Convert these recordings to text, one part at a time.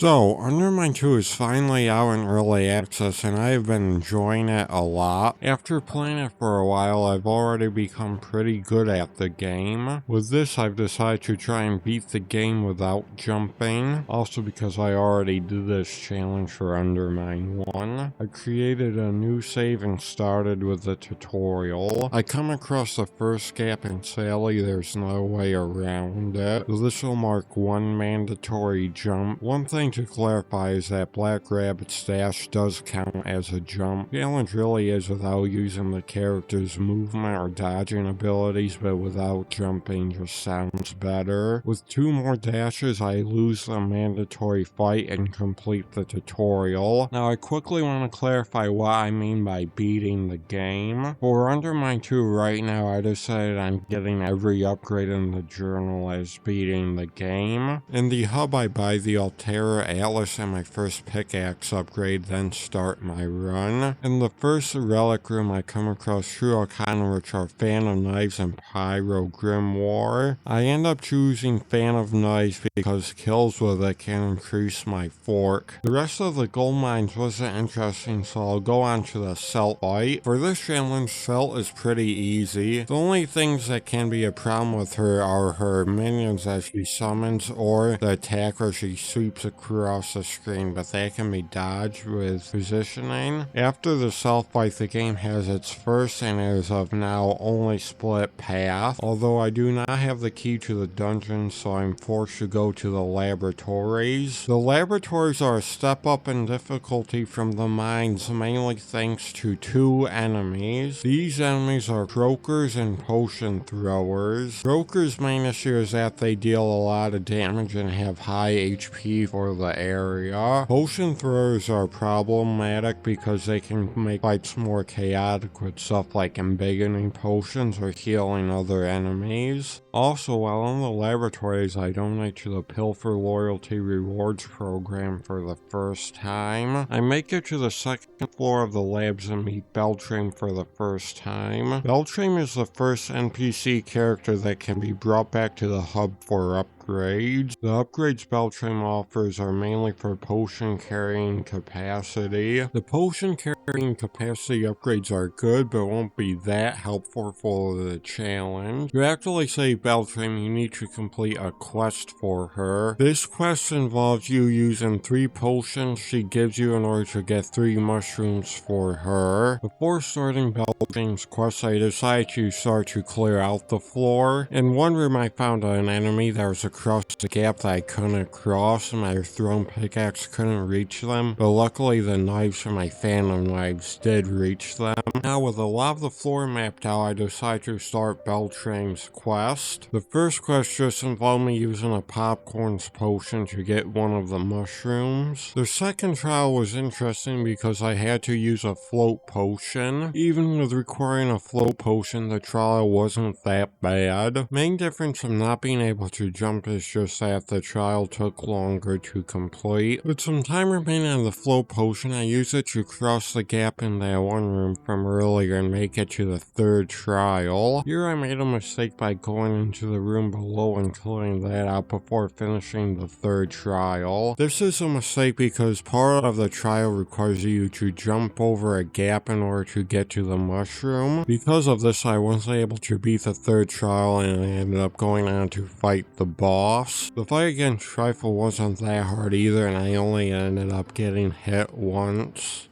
So, UnderMine 2 is finally out in early access and I have been enjoying it a lot. After playing it for a while, I've already become pretty good at the game. With this, I've decided to try and beat the game without jumping. Also because I already did this challenge for UnderMine 1. I created a new save and started with the tutorial. I come across the first gap and sadly there's no way around it. So this will mark one mandatory jump. One thing to clarify is that Black Rabbit's dash does count as a jump. The challenge really is without using the character's movement or dodging abilities, but without jumping just sounds better. With 2 more dashes, I lose the mandatory fight and complete the tutorial. Now I quickly want to clarify what I mean by beating the game. For UnderMine 2 right now, I decided on getting every upgrade in the journal as beating the game. In the hub, I buy the Altera Atlas and my first pickaxe upgrade, then start my run. In the first relic room, I come across True Arcana, which are Fan of Knives and Pyro Grimoire. I end up choosing Fan of Knives because kills with it can increase my fork. The rest of the gold mines wasn't interesting, so I'll go on to the Celt fight. For this challenge, Celt is pretty easy. The only things that can be a problem with her are her minions that she summons or the attack where she sweeps across the screen, but that can be dodged with positioning. After the Celt fight, the game has its first and as of now only split path. Although I do not have the key to the dungeon, so I'm forced to go to the laboratories. The laboratories are a step up in difficulty from the mines, mainly thanks to 2 enemies. These enemies are Croakers and Potion Throwers. Croakers' main issue is that they deal a lot of damage and have high HP for the area. Potion Throwers are problematic because they can make fights more chaotic with stuff like embiggening potions or healing other enemies. Also, while in the laboratories, I donate to the Pilfer Loyalty Rewards program for the first time. I make it to the second floor of the labs and meet Beltrame for the first time. Beltrame is the first NPC character that can be brought back to the hub for upgrades. The upgrades Beltrame offers are mainly for potion carrying capacity. The potion carrying capacity upgrades are good, but won't be that helpful for the challenge. To actually save Beltrame, you need to complete a quest for her. This quest involves you using 3 potions she gives you in order to get 3 mushrooms for her. Before starting Beltrame's quest, I decided to start to clear out the floor. In one room, I found an enemy that was across the gap that I couldn't cross, and my thrown pickaxe couldn't reach them, but luckily the knives from my Fan of Knives did reach them. Now with a lot of the floor mapped out, I decided to start Beltrame's quest. The first quest just involved me using a popcorn's potion to get one of the mushrooms. The second trial was interesting because I had to use a float potion. Even with requiring a float potion, the trial wasn't that bad. Main difference of not being able to jump is just that the trial took longer to complete. With some time remaining on the float potion, I used it to cross the gap in that one room from earlier and make it to the third trial. Here I made a mistake by going into the room below and clearing that out before finishing the third trial. This is a mistake because part of the trial requires you to jump over a gap in order to get to the mushroom. Because of this, I wasn't able to beat the third trial and I ended up going on to fight the boss. The fight against Trifle wasn't that hard either and I only ended up getting hit once.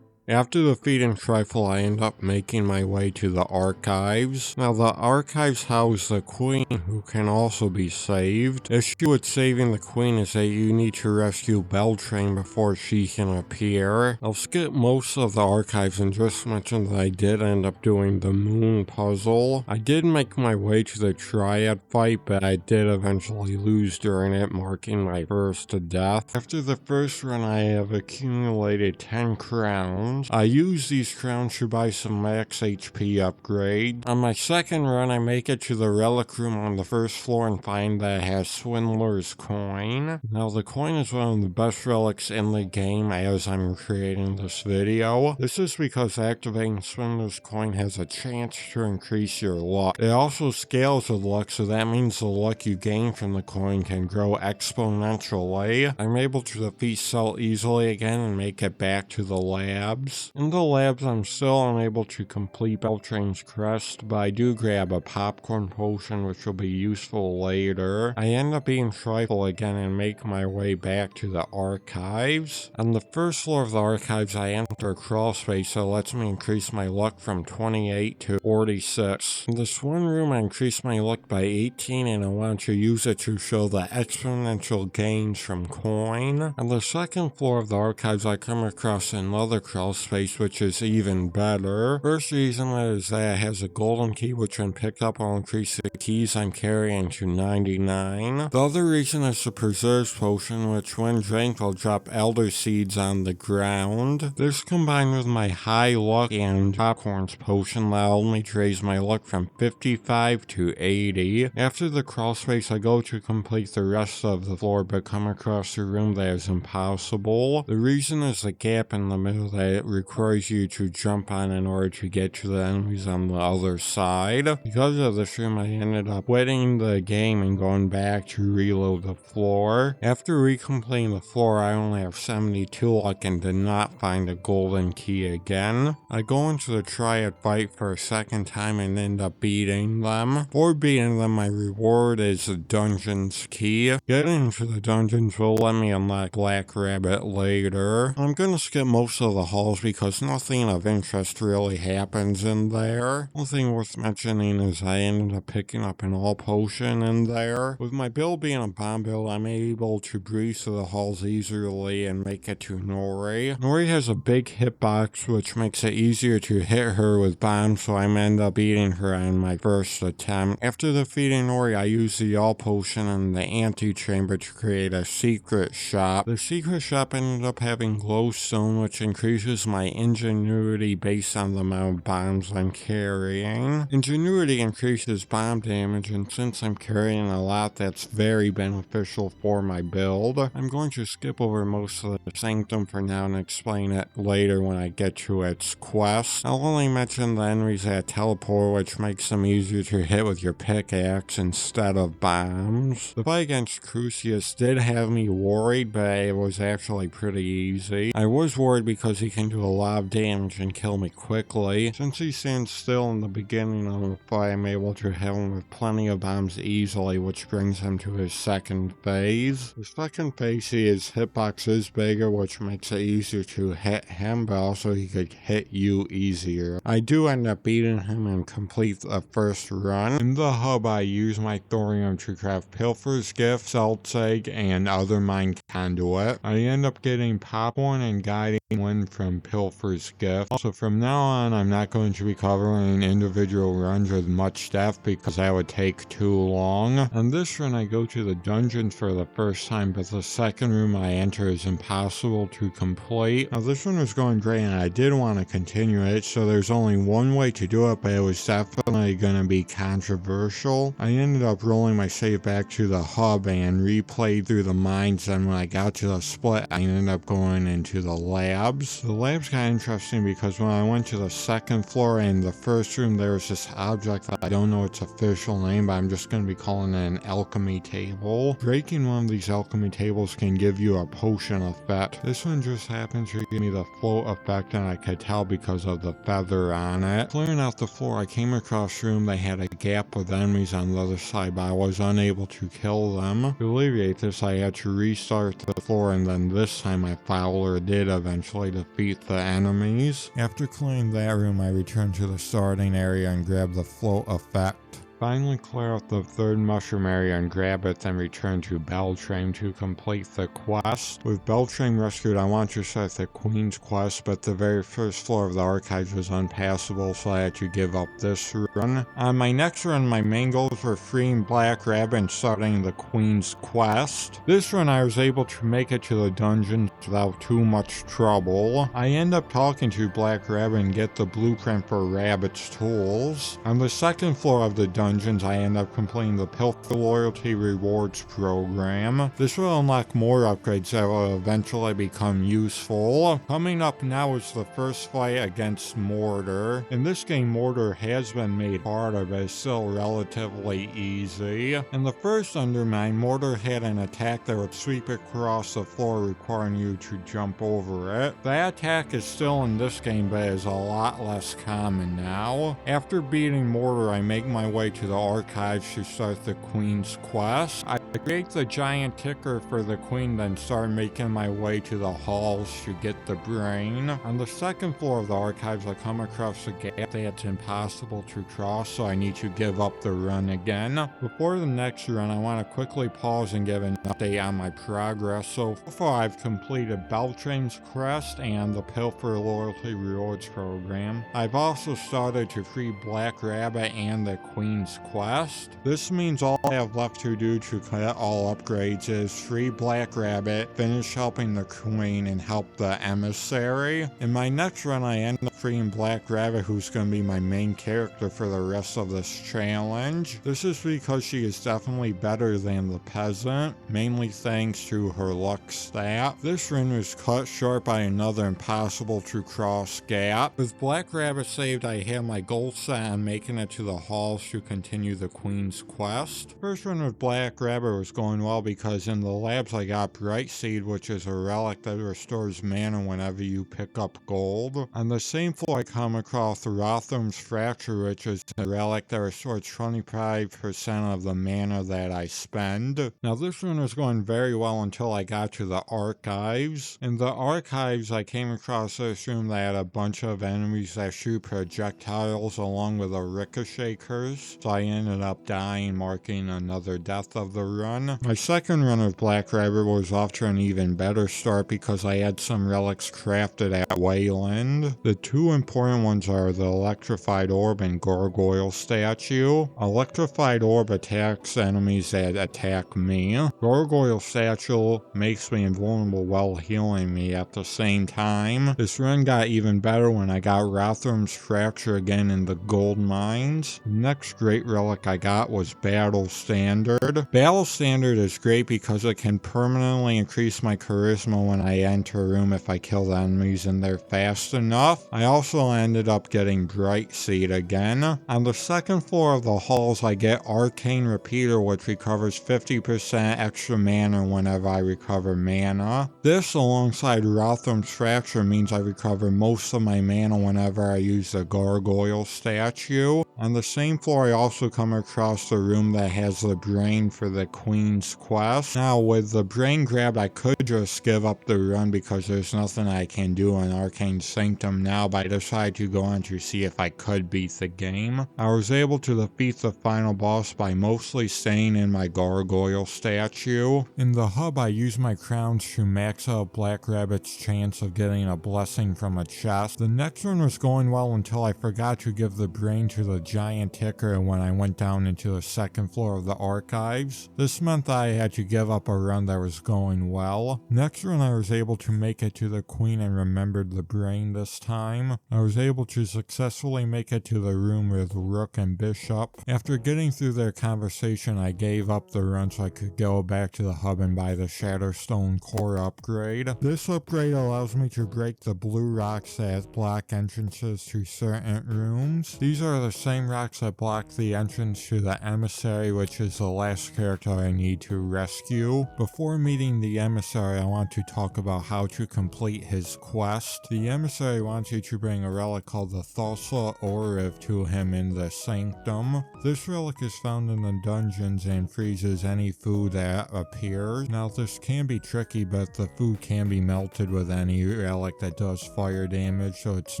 After defeating Trifle, I end up making my way to the archives. Now, the archives house the queen, who can also be saved. The issue with saving the queen is that you need to rescue Beltrame before she can appear. I'll skip most of the archives and just mention that I did end up doing the moon puzzle. I did make my way to the triad fight, but I did eventually lose during it, marking my first death. After the first run, I have accumulated 10 crowns. crowns. I use these crowns to buy some max HP upgrades. On my second run, I make it to the relic room on the first floor and find that it has Swindler's Coin. Now, the coin is one of the best relics in the game as I'm creating this video. This is because activating Swindler's Coin has a chance to increase your luck. It also scales with luck, so that means the luck you gain from the coin can grow exponentially. I'm able to defeat Cell easily again and make it back to the labs. In the labs, I'm still unable to complete Beltrane's Crest, but I do grab a popcorn potion which will be useful later. I end up being Trifle again and make my way back to the archives. On the first floor of the archives, I enter a crawl space that lets me increase my luck from 28 to 46. In this one room, I increased my luck by 18 and I want to use it to show the exponential gains from coin. On the second floor of the archives, I come across another crawl space which is even better. First reason is that it has a golden key which when picked up will increase the keys I'm carrying to 99. The other reason is the preserves potion which when drank will drop elder seeds on the ground. This combined with my high luck and popcorn's potion allowed me to raise my luck from 55 to 80. After the crawl space, I go to complete the rest of the floor but come across a room that is impossible. The reason is the gap in the middle that it requires you to jump on in order to get to the enemies on the other side. Because of this room, I ended up quitting the game and going back to reload the floor. After recompleting the floor, I only have 72 luck and did not find a golden key again. I go into the triad fight for a second time and end up beating them. For beating them, my reward is the dungeon's key. Getting into the dungeons will let me unlock Black Rabbit later. I'm gonna skip most of the halls because nothing of interest really happens in there. One thing worth mentioning is I ended up picking up an all potion in there. With my build being a bomb build, I'm able to breeze through the halls easily and make it to Nori. Nori has a big hitbox which makes it easier to hit her with bombs, so I end up beating her on my first attempt. After defeating Nori, I use the all potion in the antechamber to create a secret shop. The secret shop ended up having glowstone which increases my ingenuity based on the amount of bombs I'm carrying. Ingenuity increases bomb damage, and since I'm carrying a lot, that's very beneficial for my build. I'm going to skip over most of the sanctum for now and explain it later when I get to its quest. I'll only mention the enemies that teleport, which makes them easier to hit with your pickaxe instead of bombs. The fight against Crucius did have me worried, but it was actually pretty easy. I was worried because he can do a lot of damage and kill me quickly. Since he stands still in the beginning of the fight, I'm able to hit him with plenty of bombs easily, which brings him to his second phase. The second phase, his hitbox is bigger, which makes it easier to hit him, but also he could hit you easier. I do end up beating him and complete the first run. In the hub, I use my thorium to craft Pilfer's Gift, Salt's Egg, and UnderMine Conduit. I end up getting popcorn and guiding one from Pilfer's Gift. Also, from now on, I'm not going to be covering individual runs with much depth because that would take too long. On this run, I go to the dungeons for the first time, but the second room I enter is impossible to complete. Now, this one was going great and I did want to continue it, so there's only one way to do it, but it was definitely going to be controversial. I ended up rolling my save back to the hub and replayed through the mines, and when I got to the split, I ended up going into the labs. The labs got interesting because when I went to the second floor and the first room, there was this object that I don't know its official name, but I'm just going to be calling it an alchemy table. Breaking one of these alchemy tables can give you a potion effect. This one just happened to give me the float effect, and I could tell because of the feather on it. Clearing out the floor, I came across a room that had a gap with enemies on the other side, but I was unable to kill them. To alleviate this, I had to restart the floor, and then this time my Fowler did eventually defeat the enemies. After clearing that room, I returned to the starting area and grabbed the float effect. Finally clear out the third mushroom area and grab it, then return to Beltane to complete the quest. With Beltane rescued, I want to start the Queen's quest, but the very first floor of the archives was unpassable, so I had to give up this run. On my next run, my main goals were freeing Black Rabbit and starting the Queen's quest. This run, I was able to make it to the dungeons without too much trouble. I end up talking to Black Rabbit and get the blueprint for Rabbit's tools. On the second floor of the dungeons, I end up completing the Pilfer Loyalty Rewards program. This will unlock more upgrades that will eventually become useful. Coming up now is the first fight against Mortar. In this game, Mortar has been made harder, but it's still relatively easy. In the first UnderMine, Mortar had an attack that would sweep across the floor, requiring you to jump over it. That attack is still in this game, but is a lot less common now. After beating Mortar, I make my way to the archives to start the Queen's quest. I create the giant ticker for the Queen, then start making my way to the halls to get the brain. On the second floor of the archives, I come across a gap that's impossible to cross, so I need to give up the run again. Before the next run, I want to quickly pause and give an update on my progress. So far, I've completed Beltrane's quest and the Pilfer Loyalty Rewards program. I've also started to free Black Rabbit and the Queen's quest. This means all I have left to do to get all upgrades is free Black Rabbit, finish helping the Queen, and help the Emissary. In my next run, I end up freeing Black Rabbit, who's going to be my main character for the rest of this challenge. This is because she is definitely better than the peasant, mainly thanks to her luck stat. This run was cut short by another impossible to cross gap. With Black Rabbit saved, I have my goal set on making it to the halls to continue the Queen's quest. First run with Black Rabbit was going well because in the labs I got Bright Seed, which is a relic that restores mana whenever you pick up gold. On the same floor I come across Rotham's Fracture, which is a relic that restores 25% of the mana that I spend. Now this run was going very well until I got to the archives. In the archives I came across this room that had a bunch of enemies that shoot projectiles along with a ricochet curse, so I ended up dying, marking another death of the run. My second run of Black Rabbit was off to an even better start because I had some relics crafted at Wayland. The two important ones are the Electrified Orb and Gargoyle Statue. Electrified Orb attacks enemies that attack me. Gargoyle Statue makes me invulnerable while healing me at the same time. This run got even better when I got Rotham's Fracture again in the gold mines. The next great relic I got was Battle Standard. Battle Standard is great because it can permanently increase my charisma when I enter a room if I kill the enemies in there fast enough. I also ended up getting Bright Seed again. On the second floor of the halls I get Arcane Repeater, which recovers 50% extra mana whenever I recover mana. This alongside Rotham's Fracture means I recover most of my mana whenever I use the Gargoyle Statue. On the same floor I also come across the room that has the brain for the Queen's quest. Now with the brain grabbed I could just give up the run because there's nothing I can do in Arcane Sanctum now, but I decided to go on to see if I could beat the game. I was able to defeat the final boss by mostly staying in my Gargoyle Statue. In the hub I used my crowns to max out Black Rabbit's chance of getting a blessing from a chest. The next one was going well until I forgot to give the brain to the giant ticker when I went down into the second floor of the archives. This meant that I had to give up a run that was going well. Next run I was able to make it to the Queen and remembered the brain this time. I was able to successfully make it to the room with Rook and Bishop. After getting through their conversation I gave up the run so I could go back to the hub and buy the Shatterstone core upgrade. This upgrade allows me to break the blue rocks that block entrances to certain rooms. These are the same rocks that block the entrance to the Emissary, which is the last character I need to rescue. Before meeting the Emissary, I want to talk about how to complete his quest. The Emissary wants you to bring a relic called the Thulsa Oriv to him in the Sanctum. This relic is found in the dungeons and freezes any food that appears. Now this can be tricky, but the food can be melted with any relic that does fire damage, so it's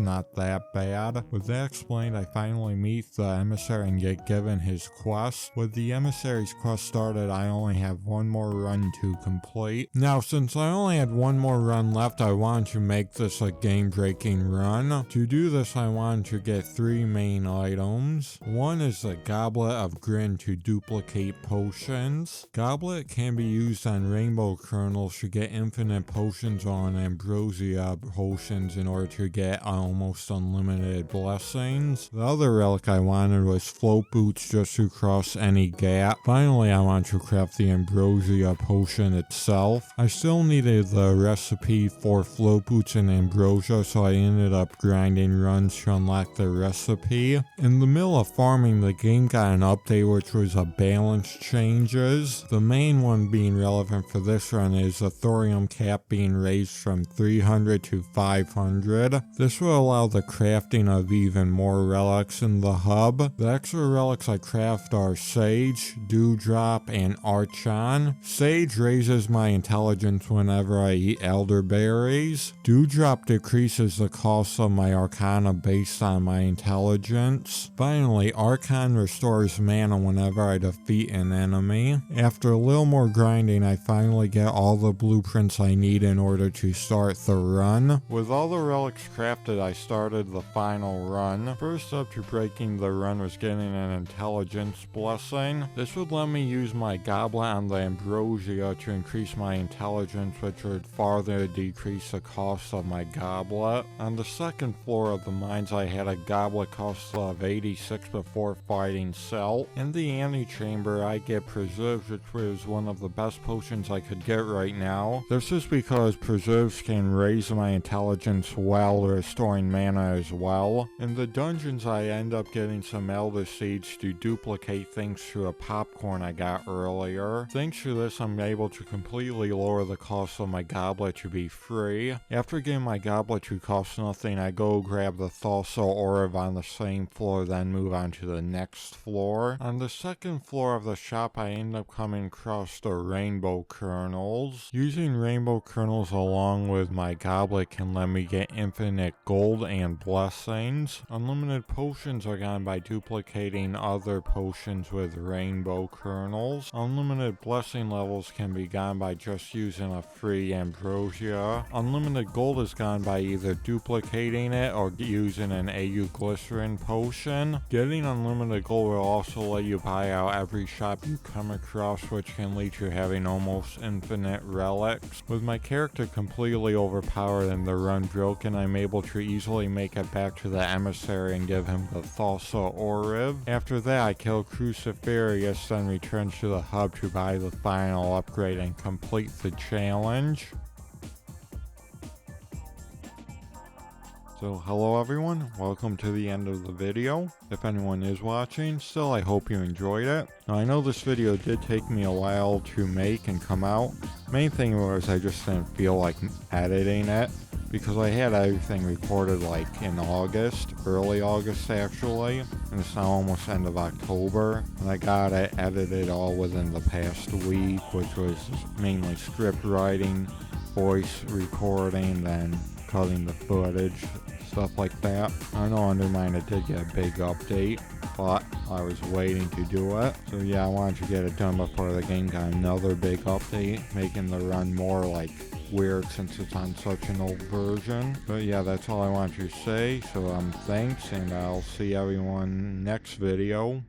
not that bad. With that explained, I finally meet the Emissary and get given his quest. With the emissary's quest started, I only have one more run to complete. Now, since I only had one more run left, I wanted to make this a game-breaking run. To do this, I wanted to get 3 main items. One is the Goblet of Grin to duplicate potions. Goblet can be used on rainbow kernels to get infinite potions on ambrosia potions in order to get almost unlimited blessings. The other relic I wanted was float boots just to cross any gap. Finally, I want to craft the ambrosia potion itself. I still needed the recipe for float boots and ambrosia, so I ended up grinding runs to unlock the recipe. In the middle of farming, the game got an update which was a balance changes. The main one being relevant for this run is the thorium cap being raised from 300 to 500. This will allow the crafting of even more relics in the hub. The extra relics I craft are Sage, Dewdrop, and Archon. Sage raises my intelligence whenever I eat elderberries. Dewdrop decreases the cost of my Arcana based on my intelligence. Finally, Archon restores mana whenever I defeat an enemy. After a little more grinding, I finally get all the blueprints I need in order to start the run. With all the relics crafted, I started the final run. First up to breaking the run was getting an intelligence blessing. This would let me use my goblet on the ambrosia to increase my intelligence, which would farther decrease the cost of my goblet. On the second floor of the mines, I had a goblet cost of 86 before fighting Celt. In the antechamber, I get preserves, which was one of the best potions I could get right now. This is because preserves can raise my intelligence while restoring mana as well. In the dungeons, I end up getting some elder seeds to duplicate things through a popcorn I got earlier. Thanks to this, I'm able to completely lower the cost of my goblet to be free. After getting my goblet to cost nothing, I go grab the Thulsa Orb on the same floor, then move on to the next floor. On the second floor of the shop, I end up coming across the rainbow kernels. Using rainbow kernels along with my goblet can let me get infinite gold and blessings. Unlimited potions are gotten by duplicating other potions with rainbow kernels. Unlimited blessing levels can be gotten by just using a free ambrosia. Unlimited gold is gotten by either duplicating it or using an AU glycerin potion. Getting unlimited gold will also let you buy out every shop you come across, which can lead to having almost infinite relics. With my character completely overpowered and the run broken, I'm able to easily make it back to the emissary and give him the Thulsa Orb. After that, I kill Cruciferius, then return to the hub to buy the final upgrade and complete the challenge. So hello everyone, welcome to the end of the video. If anyone is watching, still I hope you enjoyed it. Now I know this video did take me a while to make and come out. Main thing was I just didn't feel like editing it, because I had everything recorded like in August, early August actually, and it's now almost end of October, and I got it edited all within the past week, which was mainly script writing, voice recording, then cutting the footage, stuff like that. I know UnderMine it did get a big update, but I was waiting to do it. So yeah, I wanted to get it done before the game got another big update, making the run more like weird since it's on such an old version. But yeah, that's all I want to say. So thanks, and I'll see everyone next video.